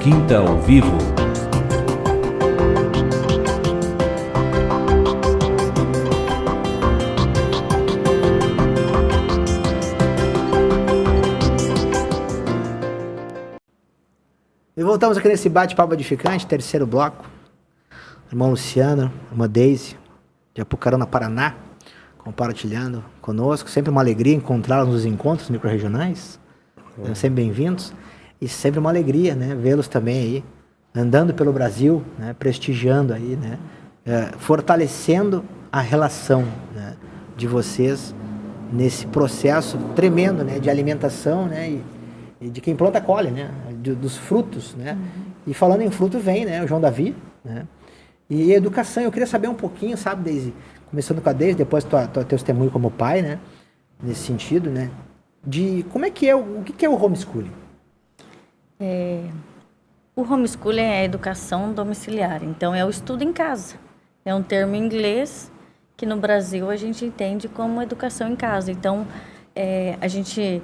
Mesquita ao vivo. E voltamos aqui nesse bate-papo edificante, terceiro bloco. Irmão Luciano, irmã Deise, de Apucarana, Paraná, compartilhando conosco. Sempre uma alegria encontrá-los nos encontros microrregionais. Sempre bem-vindos. E sempre uma alegria, né, vê-los também aí, andando pelo Brasil, né, prestigiando aí, né, fortalecendo a relação, né, de vocês nesse processo tremendo, né, de alimentação, né, e de quem planta colhe, né, dos frutos, né. E falando em fruto vem, né, o João Davi, né. E educação, eu queria saber um pouquinho, sabe, Deise, começando com a Deise, depois teu testemunho como pai, né, nesse sentido, né, de como é que é, o que é o homeschooling? O homeschooling é a educação domiciliar, então é o estudo em casa. É um termo em inglês que no Brasil a gente entende como educação em casa. Então, a gente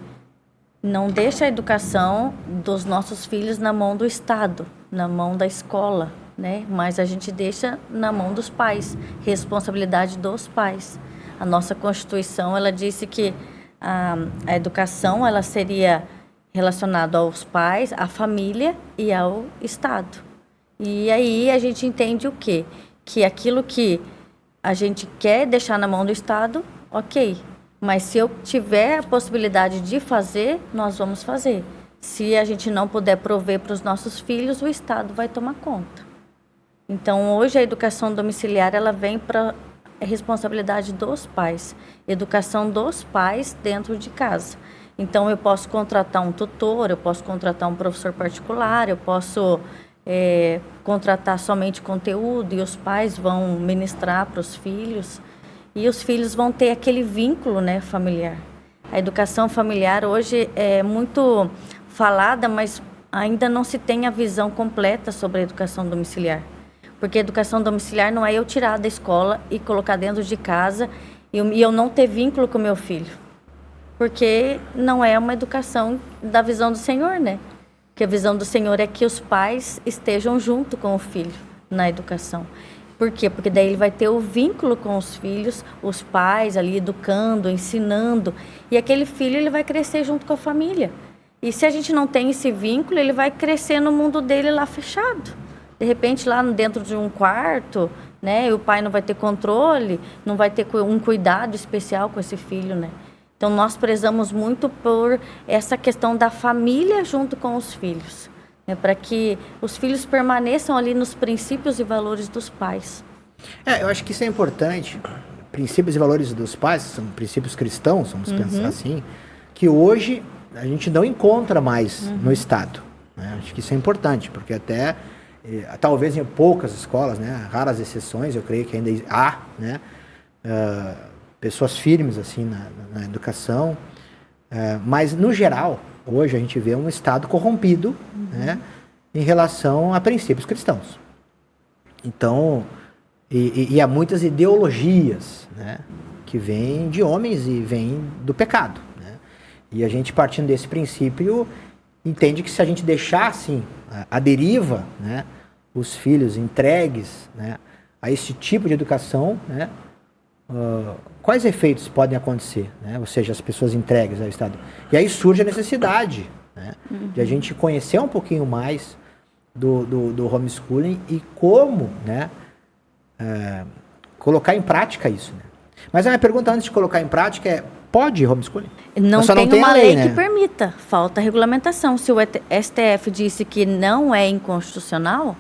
não deixa a educação dos nossos filhos na mão do Estado, na mão da escola, né? Mas a gente deixa na mão dos pais, responsabilidade dos pais. A nossa Constituição, ela disse que a educação, ela seria relacionada aos pais, à família e ao Estado. E aí a gente entende o quê? Que aquilo que a gente quer deixar na mão do Estado, ok. Mas se eu tiver a possibilidade de fazer, nós vamos fazer. Se a gente não puder prover para os nossos filhos, o Estado vai tomar conta. Então, hoje a educação domiciliar, ela vem para a responsabilidade dos pais. Educação dos pais dentro de casa. Então, eu posso contratar um tutor, eu posso contratar um professor particular, eu posso contratar somente conteúdo e os pais vão ministrar para os filhos. E os filhos vão ter aquele vínculo, né, familiar. A educação familiar hoje é muito falada, mas ainda não se tem a visão completa sobre a educação domiciliar. Porque a educação domiciliar não é eu tirar da escola e colocar dentro de casa e eu não ter vínculo com meu filho. Porque não é uma educação da visão do Senhor, né? Porque a visão do Senhor é que os pais estejam junto com o filho na educação. Por quê? Porque daí ele vai ter o vínculo com os filhos, os pais ali educando, ensinando. E aquele filho, ele vai crescer junto com a família. E se a gente não tem esse vínculo, ele vai crescer no mundo dele lá fechado. De repente, lá dentro de um quarto, né? E o pai não vai ter controle, não vai ter um cuidado especial com esse filho, né? Então, nós prezamos muito por essa questão da família junto com os filhos, né, para que os filhos permaneçam ali nos princípios e valores dos pais. Eu acho que isso é importante. Princípios e valores dos pais são princípios cristãos, vamos pensar assim, que hoje a gente não encontra mais no Estado, né? Acho que isso é importante, porque até, talvez em poucas escolas, né, raras exceções, eu creio que ainda há, né, pessoas firmes assim na educação, mas no geral hoje a gente vê um Estado corrompido, né, em relação a princípios cristãos. Então, e há muitas ideologias, né, que vêm de homens e vêm do pecado, né? E a gente, partindo desse princípio, entende que se a gente deixar assim a deriva, né, os filhos entregues, né, a esse tipo de educação, né, quais efeitos podem acontecer, né? Ou seja, as pessoas entregues ao Estado. E aí surge a necessidade, né, de a gente conhecer um pouquinho mais do homeschooling e como, né, colocar em prática isso, né? Mas a minha pergunta antes de colocar em prática é, pode homeschooling? Não tem uma lei, né, que permita, falta regulamentação. Se o STF disse que não é inconstitucional,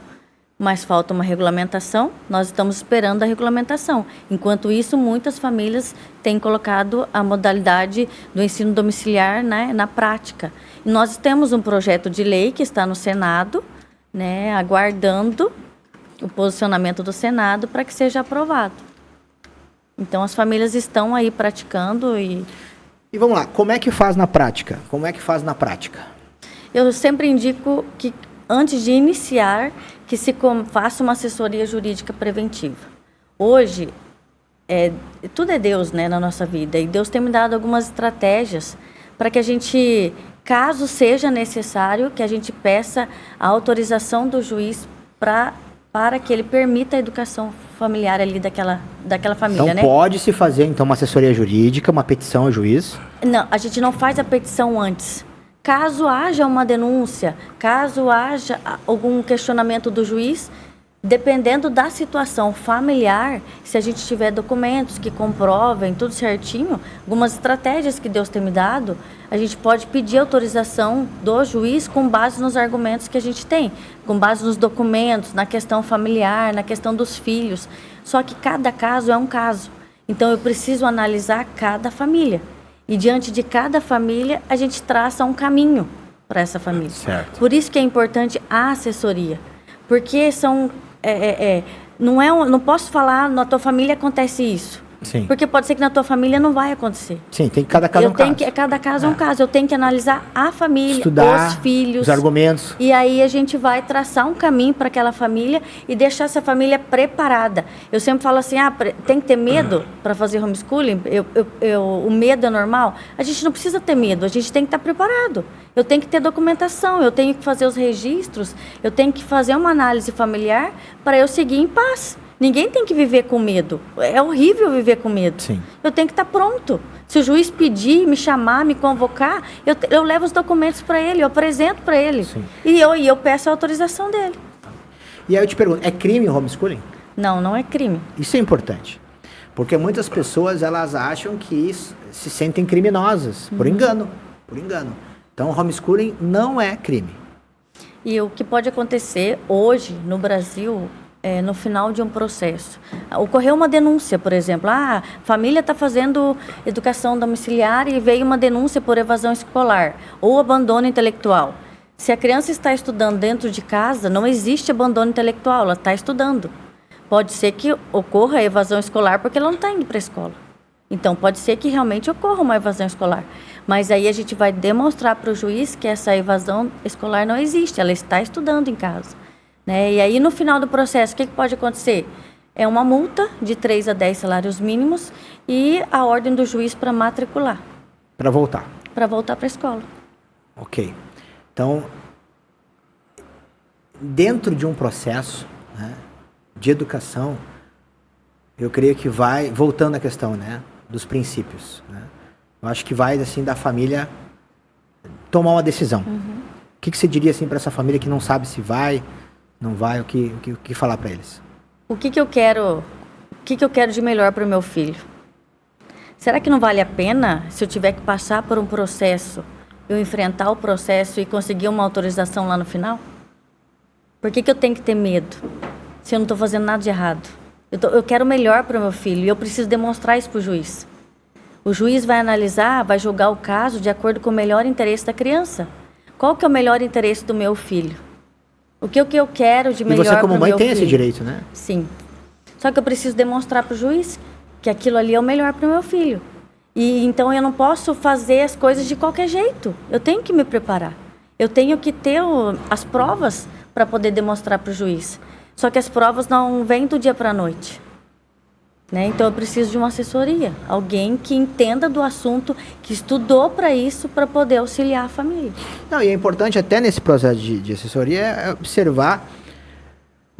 mas falta uma regulamentação, nós estamos esperando a regulamentação. Enquanto isso, muitas famílias têm colocado a modalidade do ensino domiciliar, né, na prática. E nós temos um projeto de lei que está no Senado, né, aguardando o posicionamento do Senado para que seja aprovado. Então, as famílias estão aí praticando e... E vamos lá, como é que faz na prática? Como é que faz na prática? Eu sempre indico que, antes de iniciar, que se faça uma assessoria jurídica preventiva. Hoje, tudo é Deus, né, na nossa vida. E Deus tem me dado algumas estratégias para que a gente caso seja necessário que a gente peça a autorização do juiz para que ele permita a educação familiar ali daquela família, então, né? pode-se fazer, então, uma assessoria jurídica, uma petição ao juiz? Não, a gente não faz a petição antes. Caso haja uma denúncia, caso haja algum questionamento do juiz, dependendo da situação familiar, se a gente tiver documentos que comprovem tudo certinho, algumas estratégias que Deus tem me dado, a gente pode pedir autorização do juiz com base nos argumentos que a gente tem, com base nos documentos, na questão familiar, na questão dos filhos. Só que cada caso é um caso. Então, eu preciso analisar cada família. E diante de cada família, a gente traça um caminho para essa família. Certo. Por isso que é importante a assessoria. Porque são... não posso falar, na tua família acontece isso. Sim. Porque pode ser que na tua família não vai acontecer. Sim, tem que cada caso é um caso. Cada caso é um caso. Eu tenho que analisar a família, estudar os filhos. os argumentos. E aí a gente vai traçar um caminho para aquela família e deixar essa família preparada. Eu sempre falo assim, tem que ter medo para fazer homeschooling? O medo é normal? A gente não precisa ter medo, a gente tem que estar preparado. Eu tenho que ter documentação, eu tenho que fazer os registros, eu tenho que fazer uma análise familiar para eu seguir em paz. Ninguém tem que viver com medo. É horrível viver com medo. Sim. Eu tenho que estar pronto. Se o juiz pedir, me chamar, me convocar, eu levo os documentos para ele, eu apresento para ele. Sim. E eu peço a autorização dele. E aí eu te pergunto, é crime o homeschooling? Não, não é crime. Isso é importante. Porque muitas pessoas, elas acham que se sentem criminosas, por engano. Então, o homeschooling não é crime. E o que pode acontecer hoje no Brasil... no final de um processo. Ocorreu uma denúncia, por exemplo, a família está fazendo educação domiciliar e veio uma denúncia por evasão escolar ou abandono intelectual. Se a criança está estudando dentro de casa, não existe abandono intelectual, ela está estudando. Pode ser que ocorra a evasão escolar porque ela não está indo para a escola. Então, pode ser que realmente ocorra uma evasão escolar. Mas aí a gente vai demonstrar para o juiz que essa evasão escolar não existe, ela está estudando em casa. E aí, no final do processo, o que pode acontecer? É uma multa de 3 a 10 salários mínimos e a ordem do juiz para matricular. Para voltar. Para voltar para a escola. Ok. Então, dentro de um processo, né, de educação, eu creio que vai, voltando à questão, né, dos princípios, né, eu acho que vai, assim, da família tomar uma decisão. Uhum. O que você diria, assim, para essa família que não sabe se vai... Não vai, o que falar para eles? O que eu quero de melhor para o meu filho? Será que não vale a pena, se eu tiver que passar por um processo, eu enfrentar o processo e conseguir uma autorização lá no final? Por que eu tenho que ter medo, se eu não estou fazendo nada de errado? Eu quero o melhor para o meu filho e eu preciso demonstrar isso para o juiz. O juiz vai analisar, vai julgar o caso de acordo com o melhor interesse da criança. Qual que é o melhor interesse do meu filho? O que eu quero de melhor para o meu filho. E você, como mãe, tem esse direito, né? Sim. Só que eu preciso demonstrar para o juiz que aquilo ali é o melhor para o meu filho. E então eu não posso fazer as coisas de qualquer jeito. Eu tenho que me preparar. Eu tenho que ter as provas para poder demonstrar para o juiz. Só que as provas não vêm do dia para a noite. Então eu preciso de uma assessoria. Alguém que entenda do assunto, que estudou para isso, para poder auxiliar a família. Não, e é importante até nesse processo de assessoria observar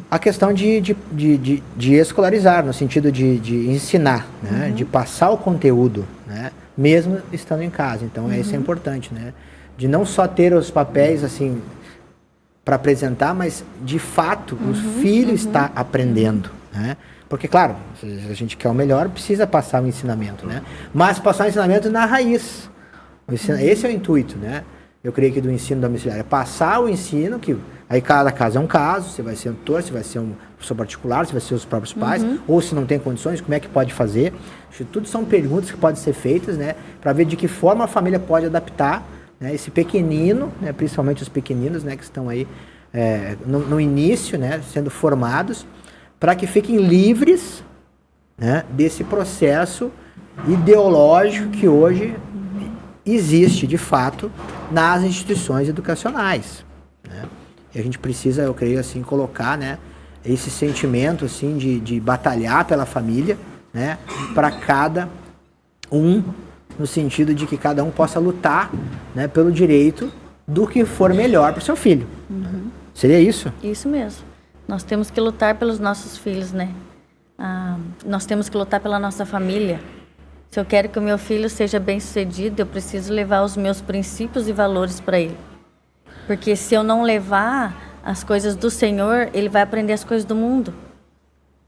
a questão de escolarizar, no sentido de ensinar, né? De passar o conteúdo, né? Mesmo estando em casa. Então, isso é importante, né? De não só ter os papéis, assim, para apresentar, mas, de fato, o filho está aprendendo, né? Porque, claro, se a gente quer o melhor, precisa passar o ensinamento, né? Mas passar o ensinamento na raiz. Esse é o intuito, né? Eu creio que do ensino domiciliar é passar o ensino, que aí cada caso é um caso, você vai ser um tutor, você vai ser um professor particular, você vai ser os próprios pais, ou se não tem condições, como é que pode fazer? Isso tudo são perguntas que podem ser feitas, né? Para ver de que forma a família pode adaptar, né, esse pequenino, né, principalmente os pequeninos, né, que estão aí no início, né, sendo formados, para que fiquem livres, né, desse processo ideológico que hoje existe, de fato, nas instituições educacionais, né? E a gente precisa, eu creio, assim, colocar, né, esse sentimento assim, de batalhar pela família, né, para cada um no sentido de que cada um possa lutar, né, pelo direito do que for melhor para o seu filho. Seria isso? Isso mesmo. Nós temos que lutar pelos nossos filhos, né? Nós temos que lutar pela nossa família. Se eu quero que o meu filho seja bem-sucedido, eu preciso levar os meus princípios e valores para ele. Porque se eu não levar as coisas do Senhor, ele vai aprender as coisas do mundo.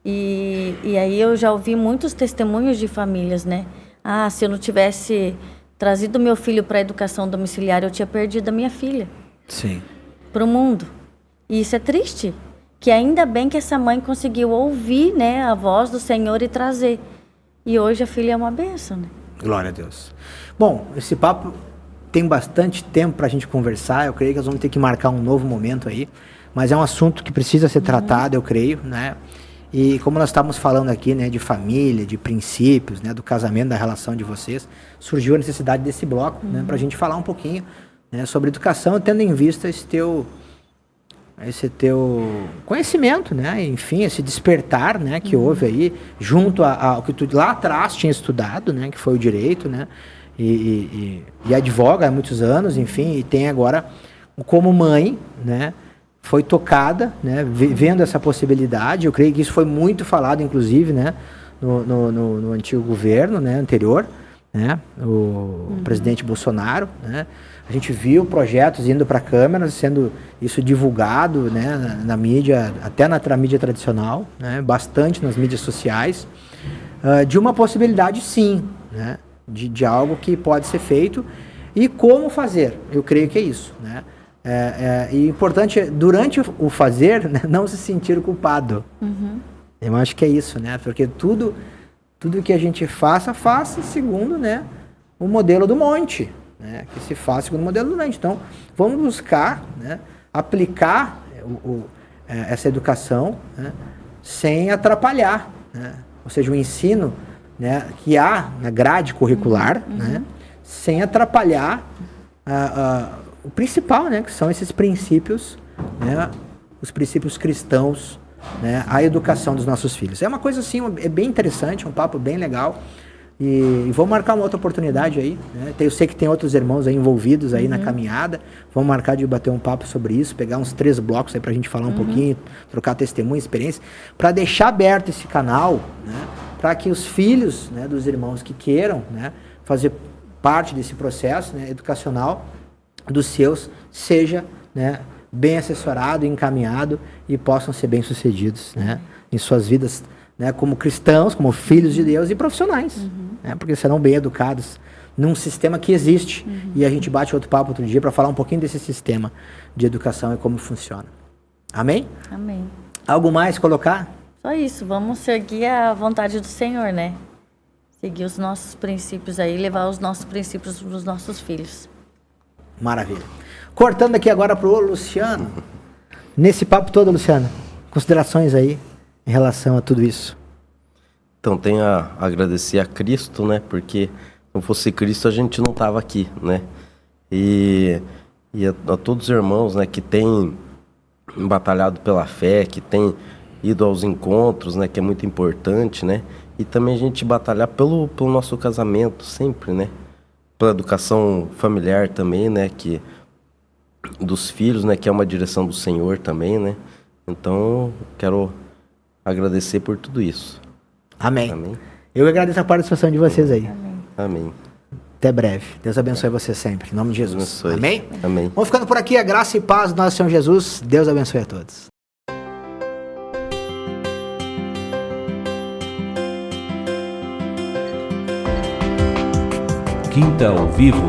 E aí eu já ouvi muitos testemunhos de famílias, né? Se eu não tivesse trazido meu filho para a educação domiciliar, eu tinha perdido a minha filha. Sim. Para o mundo. E isso é triste. Que ainda bem que essa mãe conseguiu ouvir, né, a voz do Senhor e trazer. E hoje a filha é uma bênção, né? Glória a Deus. Bom, esse papo tem bastante tempo para a gente conversar. Eu creio que nós vamos ter que marcar um novo momento aí. Mas é um assunto que precisa ser tratado, eu creio, né? E como nós estávamos falando aqui, né, de família, de princípios, né, do casamento, da relação de vocês, surgiu a necessidade desse bloco, né, para a gente falar um pouquinho, né, sobre educação, tendo em vista esse teu conhecimento, né, enfim, esse despertar, né, que houve aí, junto ao que tu lá atrás tinha estudado, né, que foi o direito, né, e advoga há muitos anos, enfim, e tem agora, como mãe, né, foi tocada, né, vendo essa possibilidade. Eu creio que isso foi muito falado, inclusive, né, no antigo governo, né, anterior, né, o presidente Bolsonaro, né. A gente viu projetos indo para a Câmara, sendo isso divulgado, né, na mídia, até na mídia tradicional, né, bastante nas mídias sociais, de uma possibilidade, sim, né, de algo que pode ser feito e como fazer. Eu creio que é isso, né. E importante, durante o fazer, né, não se sentir culpado. Eu acho que é isso, né? Porque tudo que a gente faça segundo, né, o modelo do monte, né? Que se faça segundo o modelo do monte. Então, vamos buscar, né, aplicar essa educação, né, sem atrapalhar, né? Ou seja, o ensino, né, que há na grade curricular, né, sem atrapalhar o principal, né, que são esses princípios, né, os princípios cristãos, né, a educação dos nossos filhos. É uma coisa assim, é bem interessante, um papo bem legal, e vou marcar uma outra oportunidade aí, né, eu sei que tem outros irmãos aí envolvidos aí na caminhada, vamos marcar de bater um papo sobre isso, pegar uns 3 blocos aí pra gente falar um pouquinho, trocar testemunho, experiência, para deixar aberto esse canal, né, para que os filhos, né, dos irmãos que queiram, né, fazer parte desse processo, né, educacional, dos seus, seja, né, bem assessorado, encaminhado e possam ser bem-sucedidos, né, em suas vidas, né, como cristãos, como filhos de Deus e profissionais, né, porque serão bem educados num sistema que existe. E a gente bate outro papo outro dia para falar um pouquinho desse sistema de educação e como funciona. Amém? Amém. Algo mais colocar? Só isso, vamos seguir a vontade do Senhor, né? Seguir os nossos princípios aí, levar os nossos princípios para os nossos filhos. Maravilha. Cortando aqui agora para o Luciano. Nesse papo todo, Luciano, considerações aí em relação a tudo isso. Então, tenho a agradecer a Cristo, né? Porque se não fosse Cristo, a gente não estava aqui, né? E a todos os irmãos, né, que têm batalhado pela fé, que têm ido aos encontros, né, que é muito importante, né? E também a gente batalhar pelo nosso casamento sempre, né? Pela educação familiar também, né, que dos filhos, né, que é uma direção do Senhor também, né? Então, quero agradecer por tudo isso. Amém. Amém. Eu agradeço a participação de vocês aí. Amém. Amém. Até breve. Deus abençoe você sempre. Em nome de Jesus. Abençoe. Amém? Amém. Vamos ficando por aqui. A graça e paz do nosso Senhor Jesus. Deus abençoe a todos. Quinta ao Vivo.